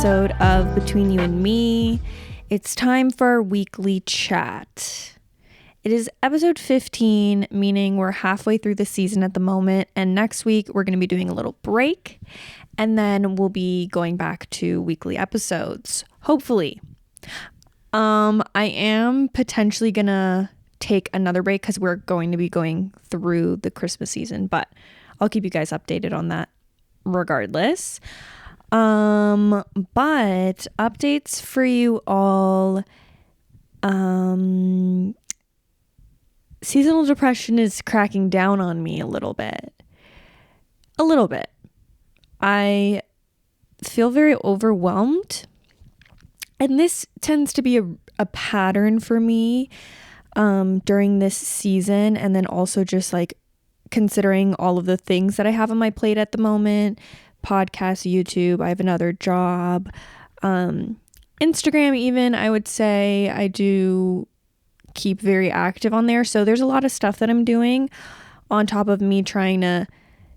episode of Between You and Me. It's time for our weekly chat. It is episode 15, meaning we're halfway through the season at the moment, and next week we're going to be doing a little break, and then we'll be going back to weekly episodes, hopefully. I am potentially going to take another break because we're going to be going through the Christmas season, but I'll keep you guys updated on that regardless. But updates for you all. Seasonal depression is cracking down on me a little bit. I feel very overwhelmed, and this tends to be a pattern for me during this season, and then also just like considering all of the things that I have on my plate at the moment. Podcast, YouTube, I have another job, Instagram even, I would say I do keep very active on there. So there's a lot of stuff that I'm doing on top of me trying to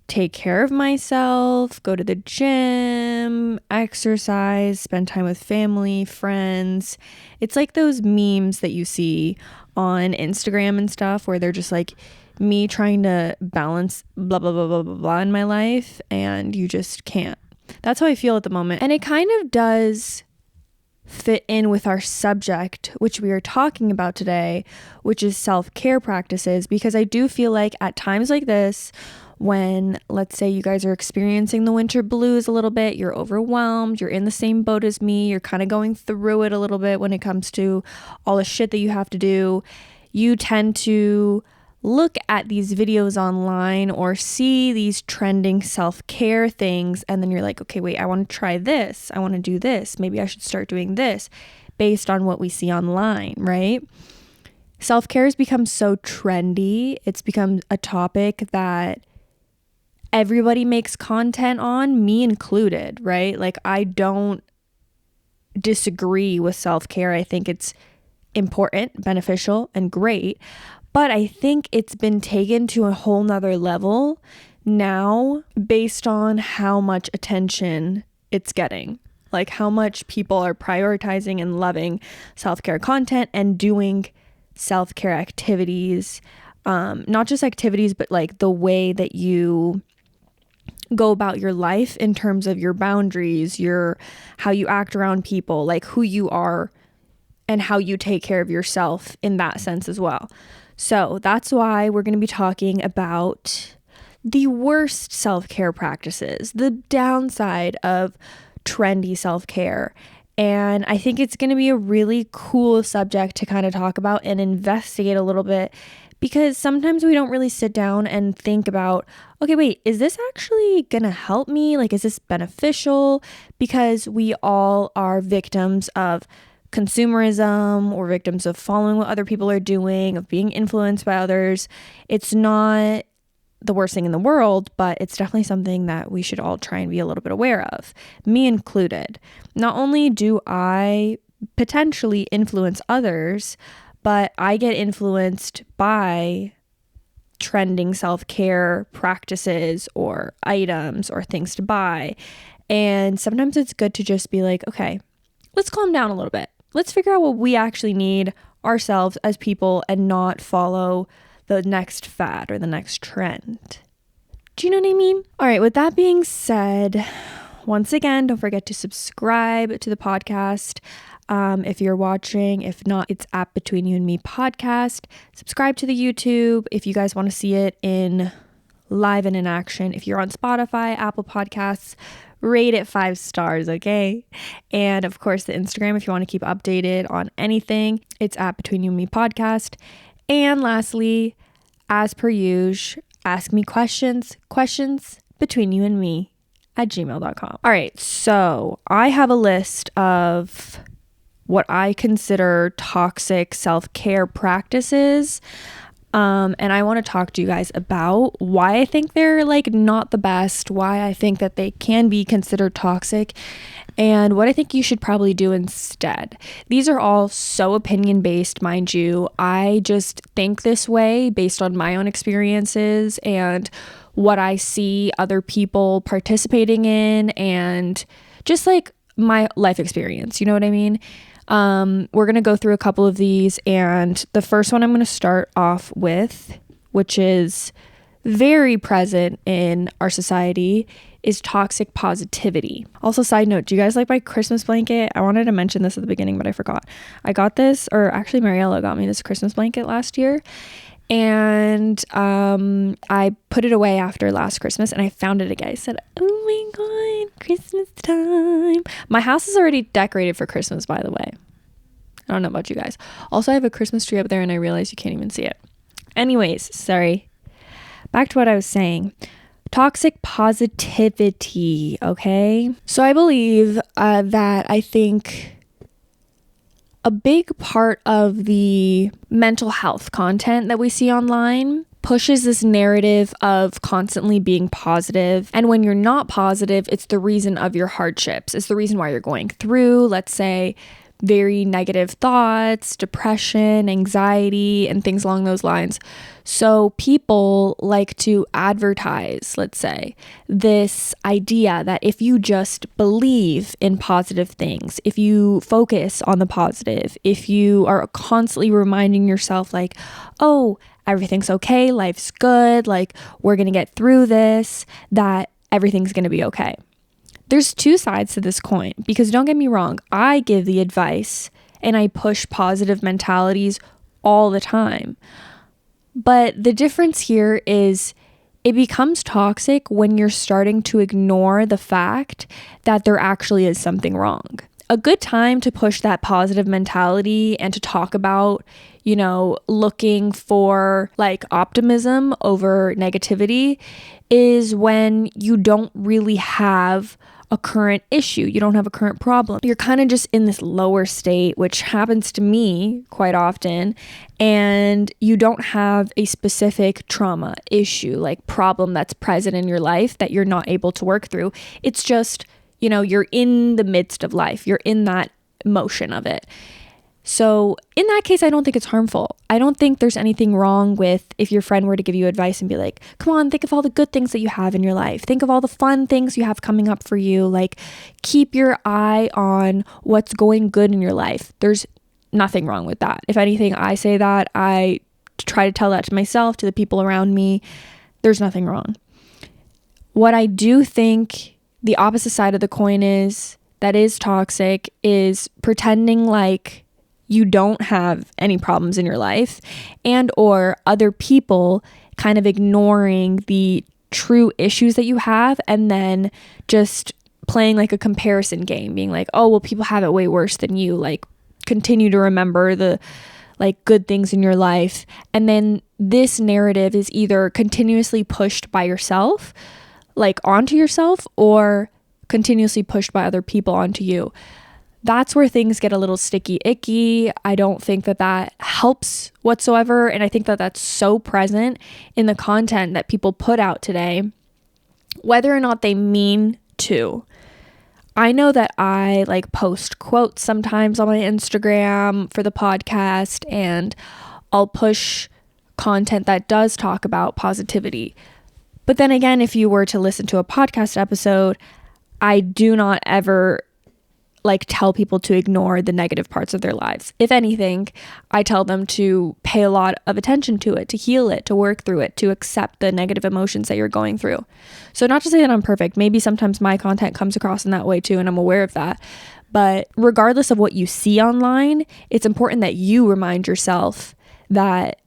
take care of myself, go to the gym, exercise, spend time with family, friends. It's like those memes that you see on Instagram and stuff where they're just like me trying to balance blah, blah, blah, blah, blah, blah in my life, and you just can't. That's how I feel at the moment. And it kind of does fit in with our subject, which we are talking about today, which is self-care practices, because I do feel like at times like this, when let's say you guys are experiencing the winter blues a little bit, you're overwhelmed, you're in the same boat as me, you're kind of going through it a little bit when it comes to all the shit that you have to do, you tend to look at these videos online or see these trending self-care things, and then you're like, okay, wait, I want to try this, I want to do this, maybe I should start doing this based on what we see online, right? Self-care has become so trendy. It's become a topic that everybody makes content on, me included, right? Like, I don't disagree with self-care. I think it's important, beneficial, and great. But I think it's been taken to a whole nother level now based on how much attention it's getting. Like how much people are prioritizing and loving self-care content and doing self-care activities. Not just activities, but like the way that you go about your life in terms of your boundaries, how you act around people, like who you are and how you take care of yourself in that sense as well. So that's why we're going to be talking about the worst self-care practices, the downside of trendy self-care. And I think it's going to be a really cool subject to kind of talk about and investigate a little bit, because sometimes we don't really sit down and think about, okay, wait, is this actually going to help me? Like, is this beneficial? Because we all are victims of consumerism, or victims of following what other people are doing, of being influenced by others. It's not the worst thing in the world, but it's definitely something that we should all try and be a little bit aware of, me included. Not only do I potentially influence others, but I get influenced by trending self-care practices or items or things to buy. And sometimes it's good to just be like, okay, let's calm down a little bit. Let's figure out what we actually need ourselves as people and not follow the next fad or the next trend. Do you know what I mean? All right, with that being said, once again, don't forget to subscribe to the podcast. If you're watching, if not, it's at Between You and Me podcast. Subscribe to the YouTube if you guys want to see it in live and in action. If you're on Spotify, Apple Podcasts, rate it 5 stars, okay? And of course, the Instagram, if you want to keep updated on anything, it's at Between You and Me podcast. And lastly, as per usual, ask me questions between you and me at gmail.com. All right, so I have a list of what I consider toxic self-care practices. And I want to talk to you guys about why I think they're like not the best, why I think that they can be considered toxic, and what I think you should probably do instead. These are all so opinion based, mind you. I just think this way based on my own experiences and what I see other people participating in, and just like my life experience. You know what I mean? We're going to go through a couple of these, and the first one I'm going to start off with, which is very present in our society, is toxic positivity. Also, side note, do you guys like my Christmas blanket? I wanted to mention this at the beginning, but I forgot. I got this, or actually Mariella got me this Christmas blanket last year, and I put it away after last Christmas, and I found it again. I said, oh my god, Christmas time. My house is already decorated for Christmas, by the way. I don't know about you guys. Also, I have a Christmas tree up there, and I realize you can't even see it. Anyways, sorry. Back to what I was saying. Toxic positivity, okay? So I believe that I think a big part of the mental health content that we see online pushes this narrative of constantly being positive. And when you're not positive, it's the reason of your hardships. It's the reason why you're going through, let's say, very negative thoughts, depression, anxiety, and things along those lines. So people like to advertise, let's say, this idea that if you just believe in positive things, if you focus on the positive, if you are constantly reminding yourself like, oh, everything's okay, life's good, like we're gonna get through this, that everything's gonna be okay. There's two sides to this coin, because don't get me wrong, I give the advice and I push positive mentalities all the time. But the difference here is it becomes toxic when you're starting to ignore the fact that there actually is something wrong. A good time to push that positive mentality and to talk about, you know, looking for like optimism over negativity is when you don't really have a current issue. You don't have a current problem. You're kind of just in this lower state, which happens to me quite often, and you don't have a specific trauma, issue, like problem that's present in your life that you're not able to work through. It's just, you know, you're in the midst of life. You're in that emotion of it. So in that case, I don't think it's harmful. I don't think there's anything wrong with if your friend were to give you advice and be like, come on, think of all the good things that you have in your life. Think of all the fun things you have coming up for you. Like, keep your eye on what's going good in your life. There's nothing wrong with that. If anything, I say that. I try to tell that to myself, to the people around me. There's nothing wrong. What I do think the opposite side of the coin is, that is toxic, is pretending like you don't have any problems in your life, and or other people kind of ignoring the true issues that you have, and then just playing like a comparison game, being like, oh, well, people have it way worse than you. Like, continue to remember the like good things in your life. And then this narrative is either continuously pushed by yourself, like onto yourself, or continuously pushed by other people onto you. That's where things get a little sticky, icky. I don't think that that helps whatsoever. And I think that that's so present in the content that people put out today, whether or not they mean to. I know that I like post quotes sometimes on my Instagram for the podcast, and I'll push content that does talk about positivity. But then again, if you were to listen to a podcast episode, I do not ever like tell people to ignore the negative parts of their lives. If anything, I tell them to pay a lot of attention to it, to heal it, to work through it, to accept the negative emotions that you're going through. So not to say that I'm perfect. Maybe sometimes my content comes across in that way too, and I'm aware of that. But regardless of what you see online, it's important that you remind yourself that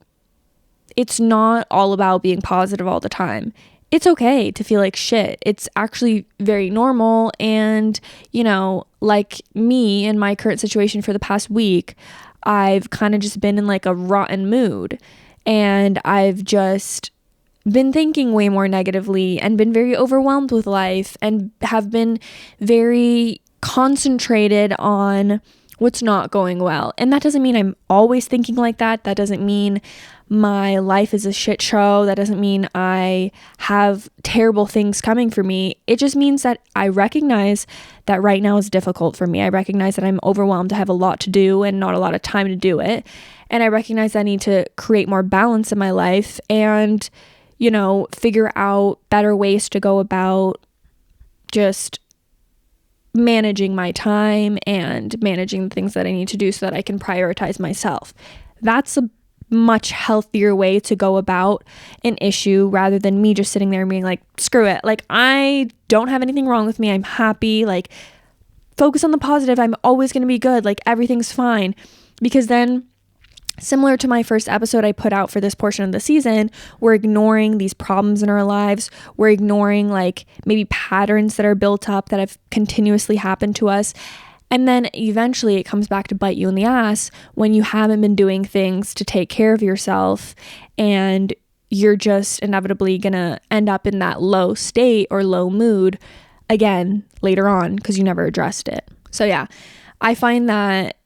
it's not all about being positive all the time. It's okay to feel like shit. It's actually very normal. And, you know, like me in my current situation for the past week, I've kind of just been in like a rotten mood, and I've just been thinking way more negatively and been very overwhelmed with life, and have been very concentrated on what's not going well. And that doesn't mean I'm always thinking like that. That doesn't mean my life is a shit show. That doesn't mean I have terrible things coming for me. It just means that I recognize that right now is difficult for me. I recognize that I'm overwhelmed. I have a lot to do and not a lot of time to do it. And I recognize that I need to create more balance in my life and, you know, figure out better ways to go about just managing my time and managing the things that I need to do so that I can prioritize myself. That's a much healthier way to go about an issue rather than me just sitting there and being like, screw it. Like, I don't have anything wrong with me. I'm happy. Like, focus on the positive. I'm always going to be good. Like, everything's fine. Because then, similar to my first episode I put out for this portion of the season, we're ignoring these problems in our lives. We're ignoring like maybe patterns that are built up that have continuously happened to us. And then eventually it comes back to bite you in the ass when you haven't been doing things to take care of yourself, and you're just inevitably going to end up in that low state or low mood again later on because you never addressed it. So yeah, I find that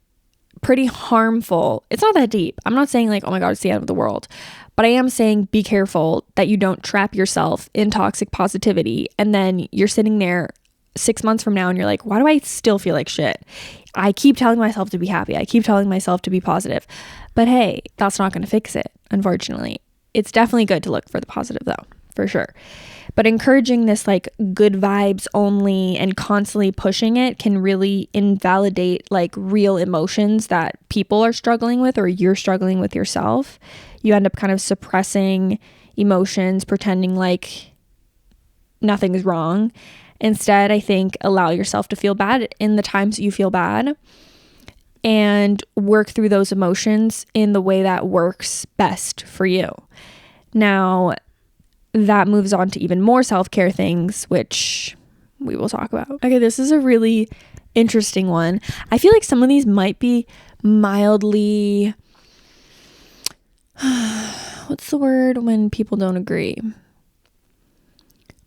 pretty harmful. It's not that deep. I'm not saying like, oh my God, it's the end of the world. But I am saying be careful that you don't trap yourself in toxic positivity. And then you're sitting there 6 months from now and you're like, why do I still feel like shit? I keep telling myself to be happy. I keep telling myself to be positive. But hey, that's not going to fix it, unfortunately. It's definitely good to look for the positive though, for sure. But encouraging this like good vibes only and constantly pushing it can really invalidate like real emotions that people are struggling with or you're struggling with yourself. You end up kind of suppressing emotions, pretending like nothing is wrong. Instead, I think allow yourself to feel bad in the times that you feel bad and work through those emotions in the way that works best for you. Now, that moves on to even more self-care things, which we will talk about. Okay, this is a really interesting one. I feel like some of these might be mildly, what's the word when people don't agree?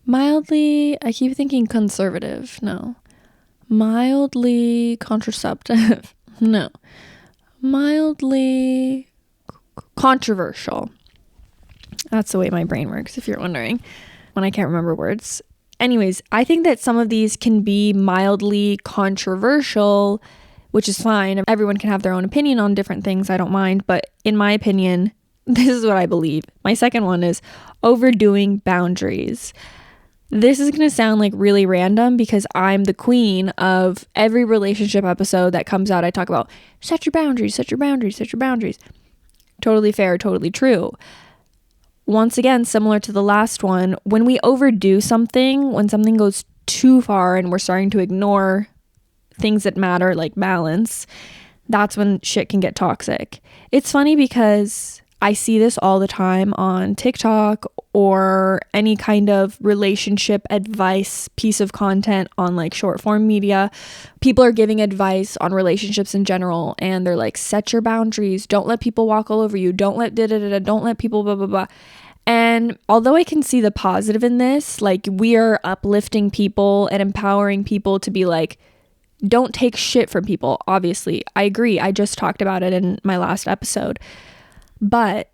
Mildly, I keep thinking conservative. No. Mildly contraceptive. No. Mildly controversial. That's the way my brain works, if you're wondering, when I can't remember words. Anyways, I think that some of these can be mildly controversial, which is fine. Everyone can have their own opinion on different things. I don't mind. But in my opinion, this is what I believe. My second one is overdoing boundaries. This is going to sound like really random because I'm the queen of every relationship episode that comes out. I talk about set your boundaries, set your boundaries, set your boundaries. Totally fair, totally true. Once again, similar to the last one, when we overdo something, when something goes too far and we're starting to ignore things that matter, like balance, that's when shit can get toxic. It's funny because I see this all the time on TikTok or any kind of relationship advice piece of content on like short form media. People are giving advice on relationships in general and they're like, set your boundaries, don't let people walk all over you, don't let don't let people blah blah blah. And although I can see the positive in this, like we are uplifting people and empowering people to be like, don't take shit from people. Obviously, I agree. I just talked about it in my last episode. But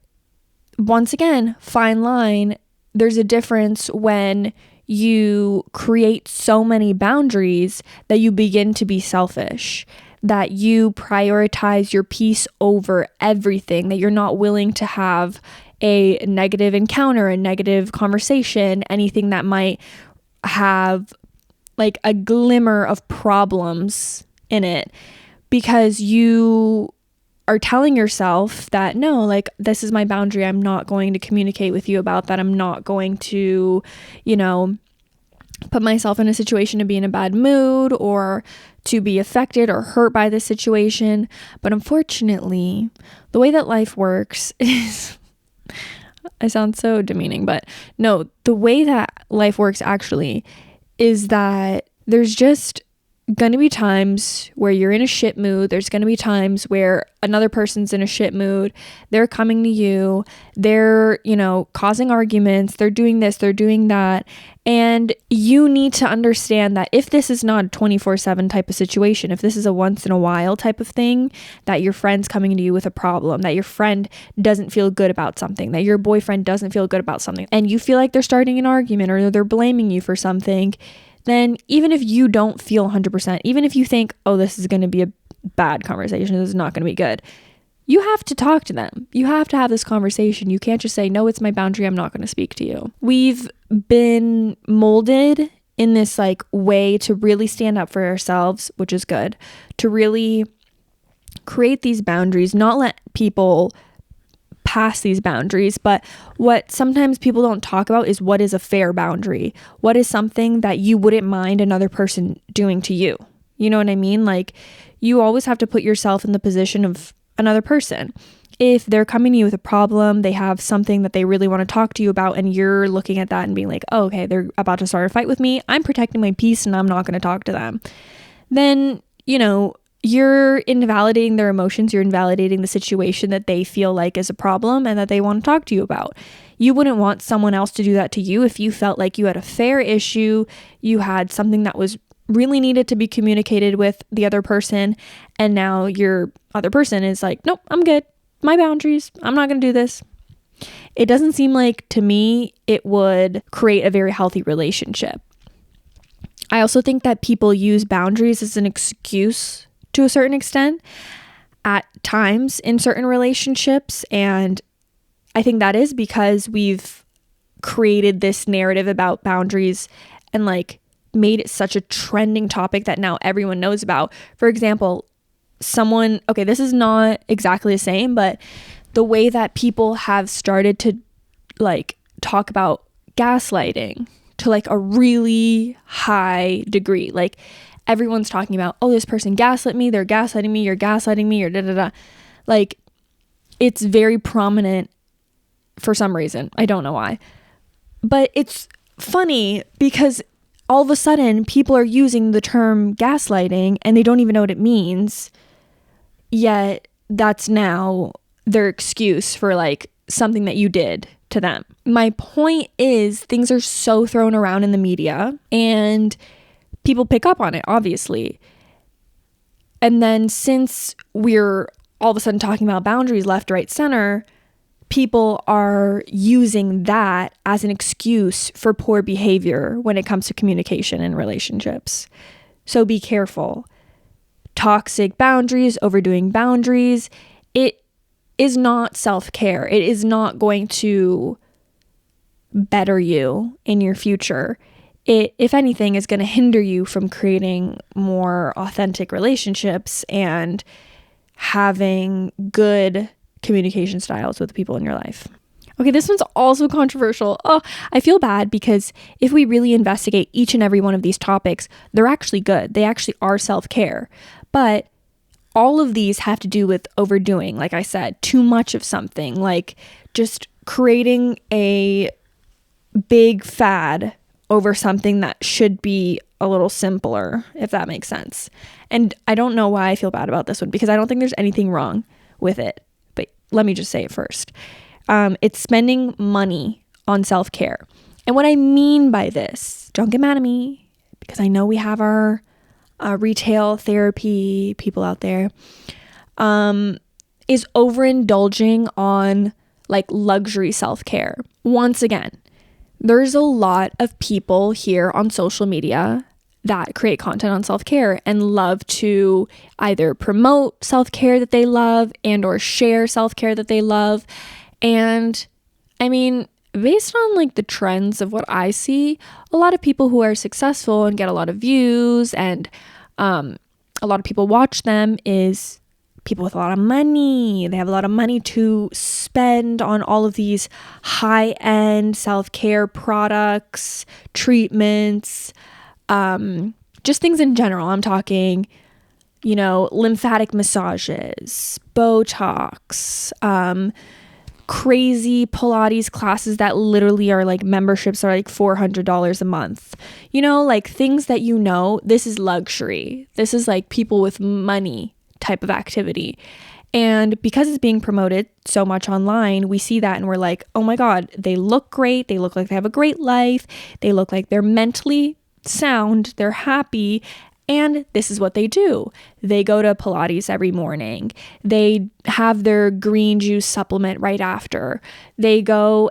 once again, fine line, there's a difference when you create so many boundaries that you begin to be selfish, that you prioritize your peace over everything, that you're not willing to have a negative encounter, a negative conversation, anything that might have like a glimmer of problems in it, because you are telling yourself that no, like this is my boundary. I'm not going to communicate with you about that. I'm not going to, put myself in a situation to be in a bad mood or to be affected or hurt by the situation. But unfortunately, the way that life works is, I sound so demeaning, but no, the way that life works actually is that there's just going to be times where you're in a shit mood. There's going to be times where another person's in a shit mood. They're coming to you. They're, causing arguments. They're doing this. They're doing that. And you need to understand that if this is not a 24/7 type of situation, if this is a once in a while type of thing, that your friend's coming to you with a problem, that your friend doesn't feel good about something, that your boyfriend doesn't feel good about something, and you feel like they're starting an argument or they're blaming you for something, then even if you don't feel 100%, even if you think, oh, this is going to be a bad conversation, this is not going to be good, you have to talk to them. You have to have this conversation. You can't just say, no, it's my boundary, I'm not going to speak to you. We've been molded in this like way to really stand up for ourselves, which is good, to really create these boundaries, not let people pass these boundaries. But what sometimes people don't talk about is what is a fair boundary. What is something that you wouldn't mind another person doing to you? You know what I mean? Like, you always have to put yourself in the position of another person. If they're coming to you with a problem, they have something that they really want to talk to you about, and you're looking at that and being like, oh, okay, they're about to start a fight with me. I'm protecting my peace and I'm not going to talk to them. Then, you know, you're invalidating their emotions. You're invalidating the situation that they feel like is a problem and that they want to talk to you about. You wouldn't want someone else to do that to you if you felt like you had a fair issue, you had something that was really needed to be communicated with the other person, and now your other person is like, nope, I'm good. My boundaries. I'm not going to do this. It doesn't seem like, to me, it would create a very healthy relationship. I also think that people use boundaries as an excuse to a certain extent at times in certain relationships. And I think that is because we've created this narrative about boundaries and like made it such a trending topic that now everyone knows about. For example, okay, this is not exactly the same, but the way that people have started to like talk about gaslighting to like a really high degree. Like, everyone's talking about, oh, this person gaslit me, they're gaslighting me, you're gaslighting me, or da-da-da. Like, it's very prominent for some reason. I don't know why. But it's funny because all of a sudden people are using the term gaslighting and they don't even know what it means. Yet that's now their excuse for like something that you did to them. My point is, things are so thrown around in the media and people pick up on it, obviously. And then since we're all of a sudden talking about boundaries left, right, center, people are using that as an excuse for poor behavior when it comes to communication and relationships. So be careful. Toxic boundaries, overdoing boundaries, it is not self-care. It is not going to better you in your future. It, if anything, is going to hinder you from creating more authentic relationships and having good communication styles with the people in your life. Okay, this one's also controversial. Oh, I feel bad because if we really investigate each and every one of these topics, they're actually good. They actually are self-care. But all of these have to do with overdoing, like I said, too much of something, like just creating a big fad over something that should be a little simpler, if that makes sense. And I don't know why I feel bad about this one, because I don't think there's anything wrong with it. But let me just say it first. It's spending money on self-care. And what I mean by this, don't get mad at me, because I know we have our retail therapy people out there, is overindulging on like luxury self-care. Once again, there's a lot of people here on social media that create content on self-care and love to either promote self-care that they love and or share self-care that they love. And I mean, based on like the trends of what I see, a lot of people who are successful and get a lot of views and a lot of people watch them is people with a lot of money. They have a lot of money to spend on all of these high-end self-care products, treatments, just things in general. I'm talking, you know, lymphatic massages, Botox, crazy Pilates classes that literally are like memberships are like $400 a month. You know, like things that, you know, this is luxury. This is like people with money type of activity. And because it's being promoted so much online, we see that and we're like, oh my God, they look great. They look like they have a great life. They look like they're mentally sound. They're happy. And this is what they do. They go to Pilates every morning. They have their green juice supplement right after. They go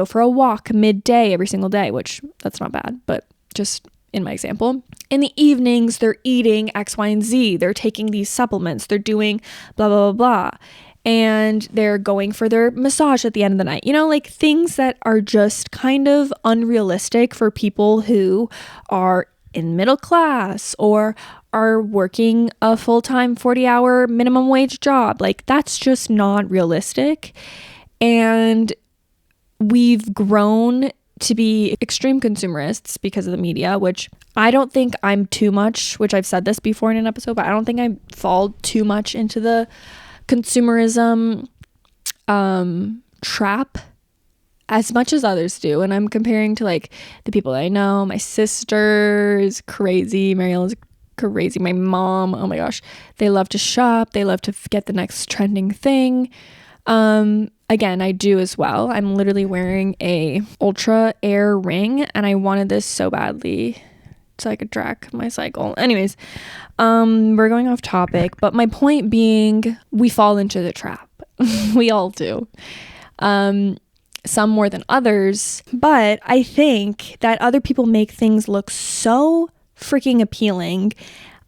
for a walk midday every single day, which that's not bad, but just in my example. In the evenings, they're eating X, Y, and Z. They're taking these supplements. They're doing blah, blah, blah, blah. and they're going for their massage at the end of the night. You know, like things that are just kind of unrealistic for people who are in middle class or are working a full-time 40-hour minimum wage job. Like that's just not realistic. And we've grown to be extreme consumerists because of the media, which I don't think I'm too much, which I've said this before in an episode, but I don't think I fall too much into the consumerism trap as much as others do. And I'm comparing to like the people that I know. My sister is crazy. Marielle is crazy. My mom, oh my gosh, they love to shop. They love to get the next trending thing. Again, I do as well. I'm literally wearing a Ultra Air ring and I wanted this so badly so I could track my cycle. Anyways, we're going off topic, but my point being, we fall into the trap. We all do. Some more than others, but I think that other people make things look so freaking appealing.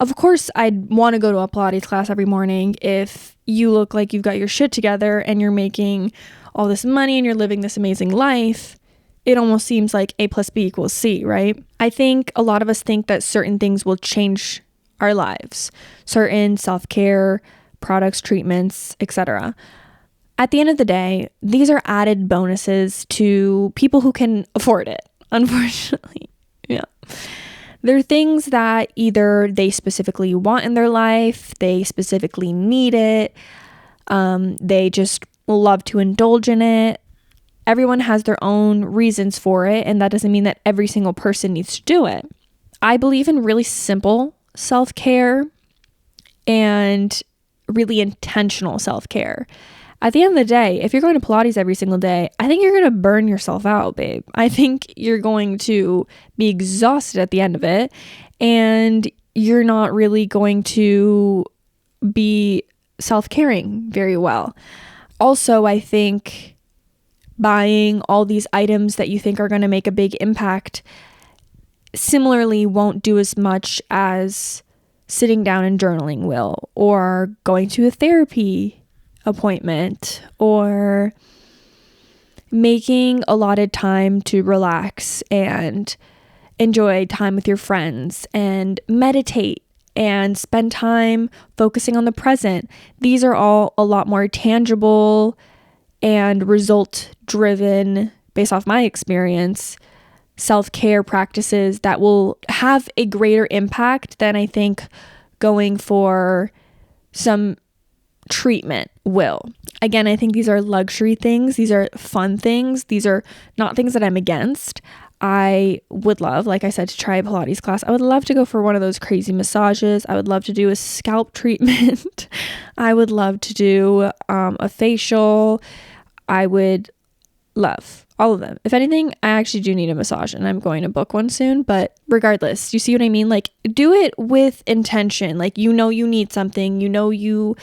Of course, I'd want to go to a Pilates class every morning if you look like you've got your shit together and you're making all this money and you're living this amazing life. It almost seems like A plus B equals C, right? I think a lot of us think that certain things will change our lives, certain self-care products, treatments, etc. At the end of the day, these are added bonuses to people who can afford it, unfortunately. Yeah. They're things that either they specifically want in their life, they specifically need it, they just love to indulge in it. Everyone has their own reasons for it, and that doesn't mean that every single person needs to do it. I believe in really simple self-care and really intentional self-care. At the end of the day, if you're going to Pilates every single day, I think you're going to burn yourself out, babe. I think you're going to be exhausted at the end of it, and you're not really going to be self-caring very well. Also, I think buying all these items that you think are going to make a big impact similarly won't do as much as sitting down and journaling will, or going to a therapy appointment, or making allotted time to relax and enjoy time with your friends and meditate and spend time focusing on the present. These are all a lot more tangible and result driven, based off my experience, self-care practices that will have a greater impact than I think going for some treatment will. Again, I think these are luxury things. These are fun things. These are not things that I'm against. I would love, like I said, to try a Pilates class. I would love to go for one of those crazy massages. I would love to do a scalp treatment. I would love to do a facial. I would love all of them. If anything, I actually do need a massage and I'm going to book one soon, but regardless, you see what I mean? Like, do it with intention. Like, you know, you need something, you know, you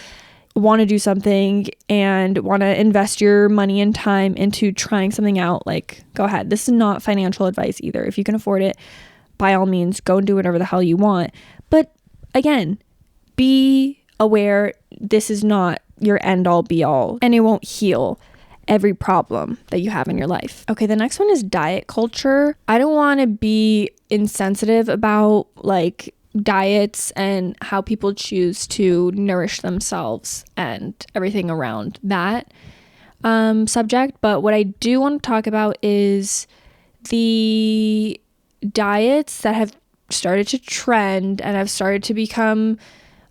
want to do something and want to invest your money and time into trying something out. Like, go ahead. This is not financial advice either. If you can afford it, by all means, go and do whatever the hell you want. But again, be aware this is not your end all be all, and it won't heal every problem that you have in your life. Okay, the next one is diet culture. I don't want to be insensitive about like diets and how people choose to nourish themselves and everything around that subject, but what I do want to talk about is the diets that have started to trend and have started to become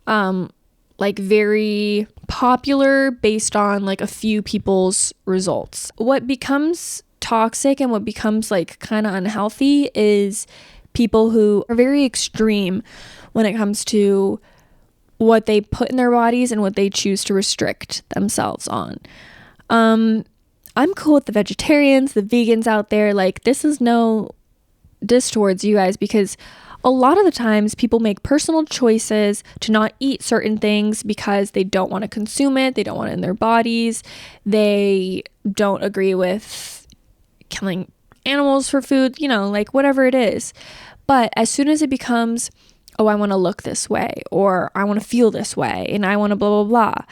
like very popular based on like a few people's results. What becomes toxic and what becomes like kind of unhealthy is people who are very extreme when it comes to what they put in their bodies and what they choose to restrict themselves on. I'm cool with the vegetarians, the vegans out there. Like, this is no diss towards you guys, because a lot of the times people make personal choices to not eat certain things because they don't want to consume it. They don't want it in their bodies. They don't agree with killing animals for food, you know, like whatever it is. But as soon as it becomes, oh, I want to look this way, or I want to feel this way, and I want to blah, blah, blah.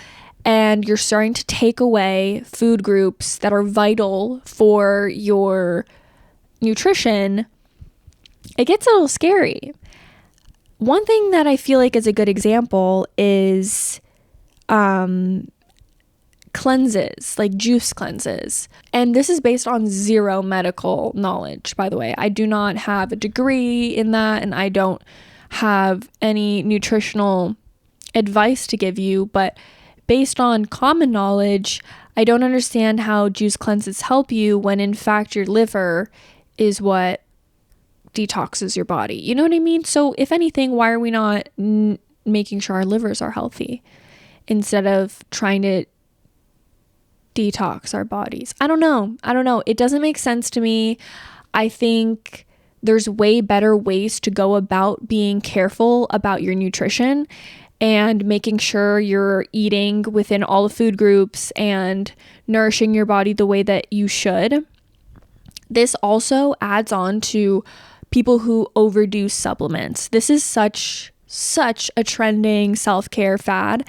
and you're starting to take away food groups that are vital for your nutrition, it gets a little scary. One thing that I feel like is a good example is cleanses, like juice cleanses. And this is based on zero medical knowledge, by the way. I do not have a degree in that, and I don't have any nutritional advice to give you, but based on common knowledge, I don't understand how juice cleanses help you when in fact your liver is what detoxes your body. You know what I mean? So if anything, why are we not making sure our livers are healthy instead of trying to detox our bodies? I don't know. It doesn't make sense to me. I think there's way better ways to go about being careful about your nutrition and making sure you're eating within all the food groups and nourishing your body the way that you should. This also adds on to people who overdo supplements. This is such a trending self-care fad,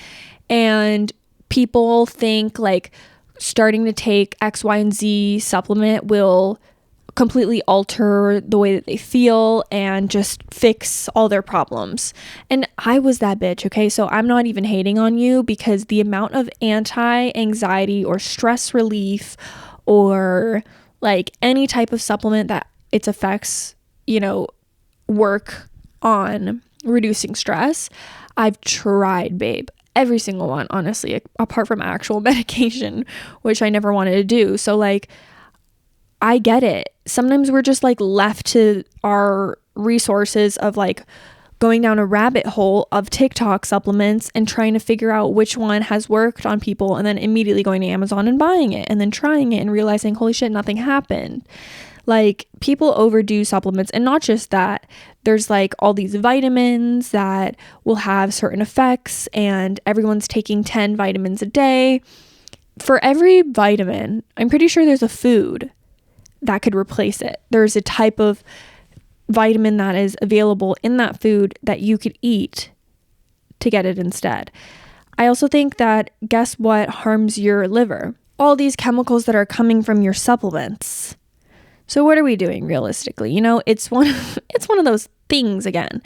and people think like starting to take X, Y, and Z supplement will completely alter the way that they feel and just fix all their problems. And I was that bitch, okay? So I'm not even hating on you, because the amount of anti-anxiety or stress relief or like any type of supplement that its effects, work on reducing stress, I've tried, babe. Every single one, honestly, apart from actual medication, which I never wanted to do. So like, I get it. Sometimes we're just like left to our resources of like going down a rabbit hole of TikTok supplements and trying to figure out which one has worked on people, and then immediately going to Amazon and buying it and then trying it and realizing, holy shit, nothing happened. Like, people overdo supplements, and not just that. There's like all these vitamins that will have certain effects, and everyone's taking 10 vitamins a day. For every vitamin, I'm pretty sure there's a food that could replace it. There's a type of vitamin that is available in that food that you could eat to get it instead. I also think that, guess what harms your liver? All these chemicals that are coming from your supplements. So what are we doing realistically? It's one of those things again.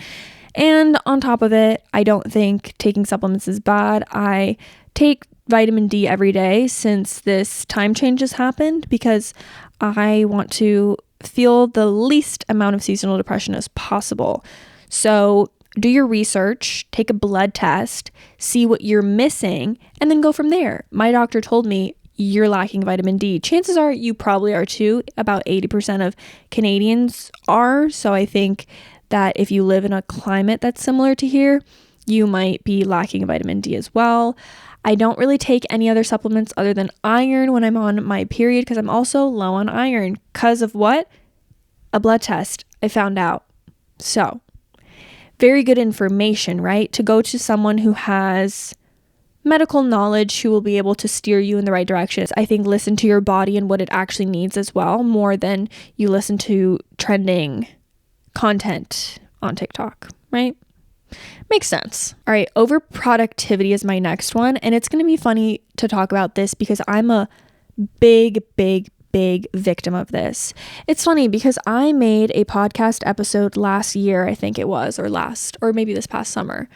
And on top of it, I don't think taking supplements is bad. I take vitamin D every day since this time change has happened, because I want to feel the least amount of seasonal depression as possible. So do your research, take a blood test, see what you're missing, and then go from there. My doctor told me you're lacking vitamin D. Chances are you probably are too. About 80% of Canadians are. So I think that if you live in a climate that's similar to here, you might be lacking vitamin D as well. I don't really take any other supplements other than iron when I'm on my period, because I'm also low on iron. Because of what? A blood test, I found out. So, very good information, right? To go to someone who has medical knowledge, who will be able to steer you in the right direction. I think listen to your body and what it actually needs as well, more than you listen to trending content on TikTok, right? Makes sense. All right, overproductivity is my next one. And it's going to be funny to talk about this because I'm a big victim of this. It's funny because I made a podcast episode last year, I think it was, or maybe this past summer,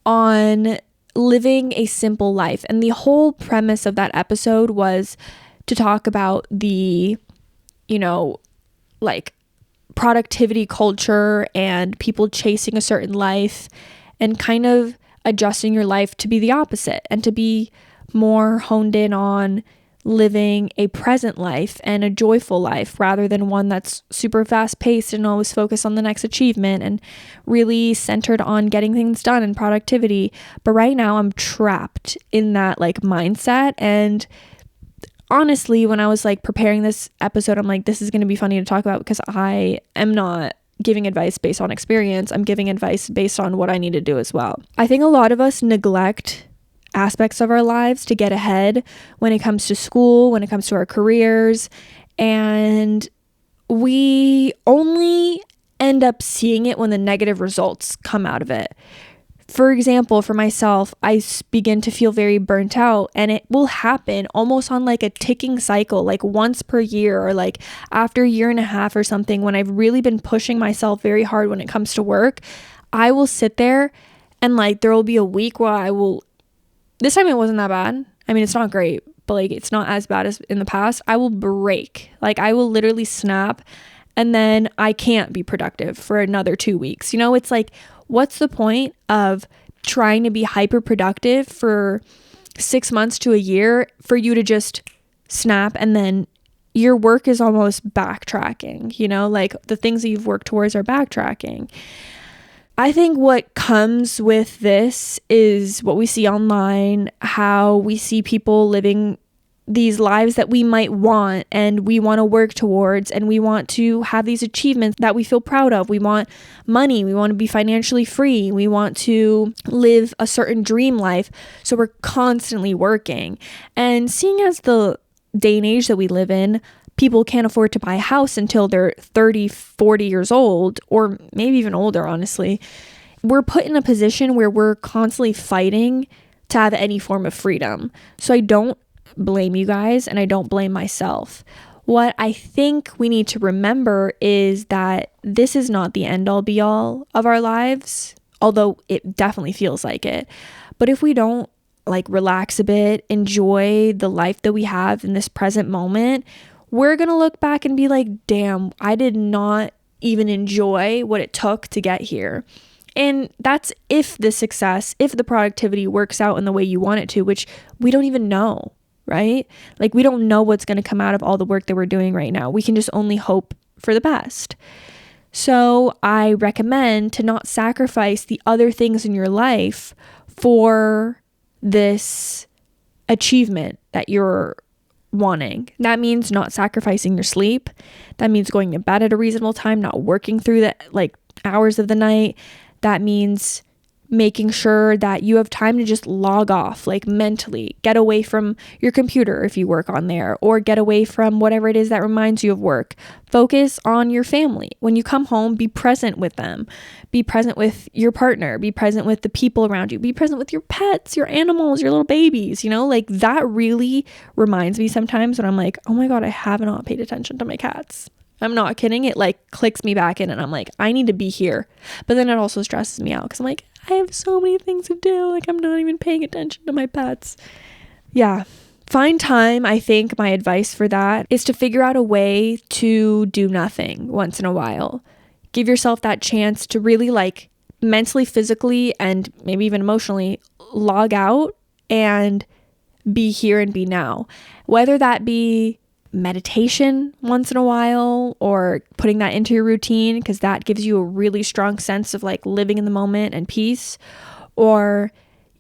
on living a simple life. And the whole premise of that episode was to talk about the, like productivity culture and people chasing a certain life, and kind of adjusting your life to be the opposite and to be more honed in on living a present life and a joyful life, rather than one that's super fast paced and always focused on the next achievement and really centered on getting things done and productivity. But right now I'm trapped in that like mindset. And honestly, when I was like preparing this episode, I'm like, this is going to be funny to talk about, because I am not giving advice based on experience. I'm giving advice based on what I need to do as well. I think a lot of us neglect aspects of our lives to get ahead when it comes to school, when it comes to our careers, and we only end up seeing it when the negative results come out of it. For example, for myself, I begin to feel very burnt out, and it will happen almost on like a ticking cycle, like once per year or like after a year and a half or something. When I've really been pushing myself very hard when it comes to work, I will sit there and like there will be a week where this time it wasn't that bad. I mean, it's not great, but like it's not as bad as in the past. I will break. Like I will literally snap, and then I can't be productive for another 2 weeks. It's like, what's the point of trying to be hyper productive for 6 months to a year for you to just snap and then your work is almost backtracking, like the things that you've worked towards are backtracking. I think what comes with this is what we see online, how we see people living these lives that we might want and we want to work towards, and we want to have these achievements that we feel proud of. We want money. We want to be financially free. We want to live a certain dream life. So we're constantly working. And seeing as the day and age that we live in, people can't afford to buy a house until they're 30, 40 years old, or maybe even older, honestly. We're put in a position where we're constantly fighting to have any form of freedom. So I don't blame you guys, and I don't blame myself. What I think we need to remember is that this is not the end all be all of our lives, although it definitely feels like it. But if we don't like relax a bit, enjoy the life that we have in this present moment, we're going to look back and be like, damn, I did not even enjoy what it took to get here. And that's if the productivity works out in the way you want it to, which we don't even know. Right? Like we don't know what's going to come out of all the work that we're doing right now. We can just only hope for the best. So I recommend to not sacrifice the other things in your life for this achievement that you're wanting. That means not sacrificing your sleep. That means going to bed at a reasonable time, not working through the like hours of the night. That means making sure that you have time to just log off, like mentally, get away from your computer if you work on there, or get away from whatever it is that reminds you of work. Focus on your family. When you come home, be present with them. Be present with your partner. Be present with the people around you. Be present with your pets, your animals, your little babies, like that really reminds me sometimes when I'm like, oh my God, I have not paid attention to my cats. I'm not kidding. It like clicks me back in and I'm like, I need to be here. But then it also stresses me out because I'm like, I have so many things to do. Like I'm not even paying attention to my pets. Yeah. Find time. I think my advice for that is to figure out a way to do nothing once in a while. Give yourself that chance to really like mentally, physically, and maybe even emotionally log out and be here and be now. Whether that be meditation once in a while or putting that into your routine, because that gives you a really strong sense of like living in the moment and peace, or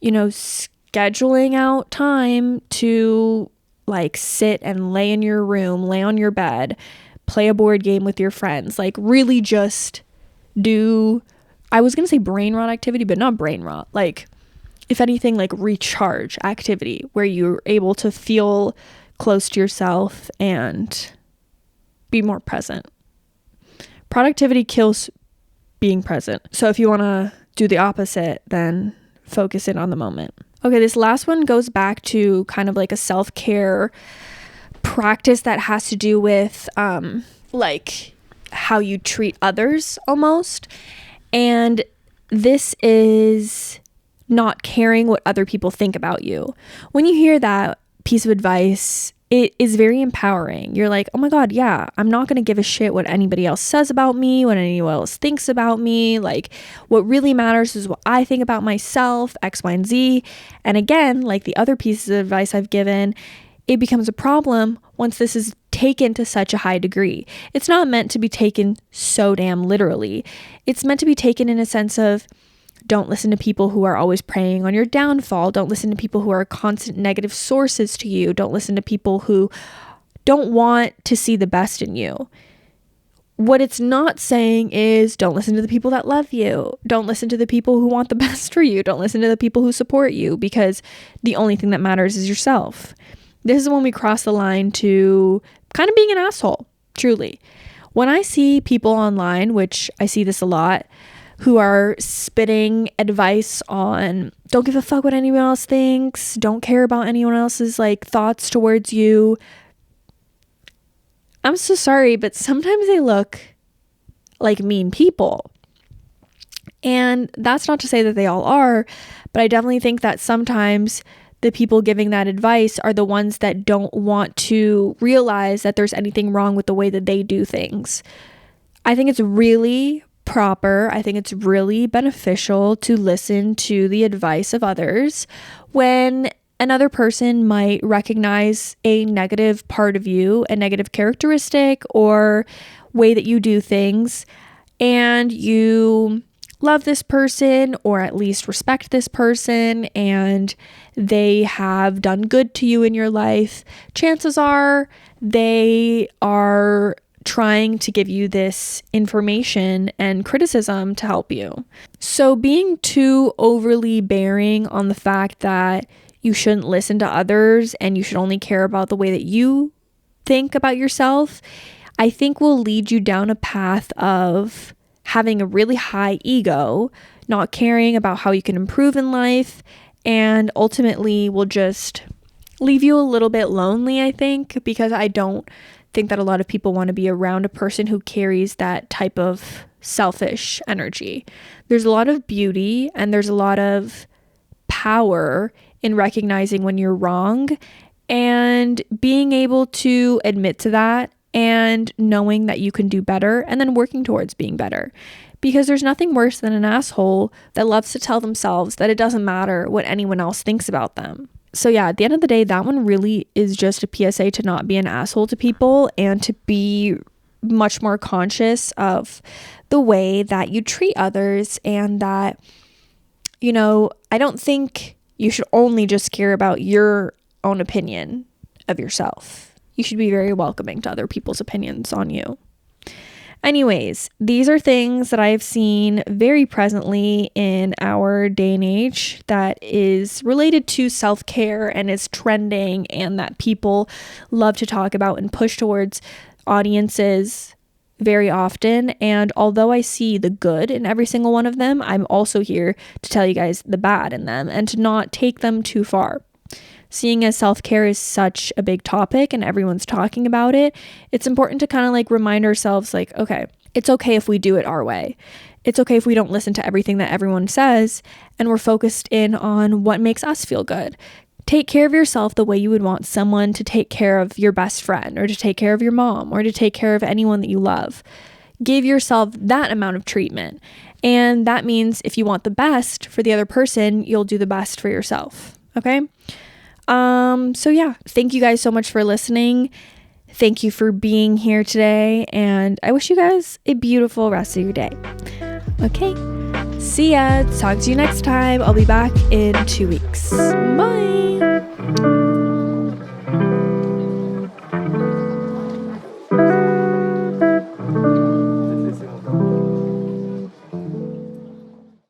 scheduling out time to like sit and lay in your room, lay on your bed, play a board game with your friends, like really just do, I was gonna say brain rot activity, but not brain rot, like if anything, like recharge activity where you're able to feel close to yourself and be more present. Productivity kills being present. So if you want to do the opposite, then focus in on the moment. Okay, this last one goes back to kind of like a self-care practice that has to do with like how you treat others almost. And this is not caring what other people think about you. When you hear that piece of advice, it is very empowering. You're like, oh my God, yeah, I'm not going to give a shit what anybody else says about me, what anyone else thinks about me. Like what really matters is what I think about myself, X, Y, and Z. And again, like the other pieces of advice I've given, it becomes a problem once this is taken to such a high degree. It's not meant to be taken so damn literally. It's meant to be taken in a sense of, don't listen to people who are always preying on your downfall. Don't listen to people who are constant negative sources to you. Don't listen to people who don't want to see the best in you. What it's not saying is don't listen to the people that love you. Don't listen to the people who want the best for you. Don't listen to the people who support you, because the only thing that matters is yourself. This is when we cross the line to kind of being an asshole, truly. When I see people online, which I see this a lot, who are spitting advice on don't give a fuck what anyone else thinks, don't care about anyone else's like thoughts towards you. I'm so sorry, but sometimes they look like mean people. And that's not to say that they all are, but I definitely think that sometimes the people giving that advice are the ones that don't want to realize that there's anything wrong with the way that they do things. I think it's really proper. I think it's really beneficial to listen to the advice of others when another person might recognize a negative part of you, a negative characteristic or way that you do things, and you love this person or at least respect this person and they have done good to you in your life. Chances are they are trying to give you this information and criticism to help you. So being too overly bearing on the fact that you shouldn't listen to others and you should only care about the way that you think about yourself, I think will lead you down a path of having a really high ego, not caring about how you can improve in life, and ultimately will just leave you a little bit lonely, I think, because I don't think that a lot of people want to be around a person who carries that type of selfish energy. There's a lot of beauty and there's a lot of power in recognizing when you're wrong and being able to admit to that and knowing that you can do better and then working towards being better. Because there's nothing worse than an asshole that loves to tell themselves that it doesn't matter what anyone else thinks about them. So yeah, at the end of the day, that one really is just a PSA to not be an asshole to people and to be much more conscious of the way that you treat others, and that, you know, I don't think you should only just care about your own opinion of yourself. You should be very welcoming to other people's opinions on you. Anyways, these are things that I have seen very presently in our day and age that is related to self-care and is trending and that people love to talk about and push towards audiences very often. And although I see the good in every single one of them, I'm also here to tell you guys the bad in them and to not take them too far. Seeing as self-care is such a big topic and everyone's talking about it, it's important to kind of like remind ourselves like, okay, it's okay if we do it our way. It's okay if we don't listen to everything that everyone says and we're focused in on what makes us feel good. Take care of yourself the way you would want someone to take care of your best friend or to take care of your mom or to take care of anyone that you love. Give yourself that amount of treatment. And that means if you want the best for the other person, you'll do the best for yourself. Okay? So yeah, thank you guys so much for listening. Thank you for being here today, and I wish you guys a beautiful rest of your day. Okay, see ya. Talk to you next time. I'll be back in 2 weeks. Bye.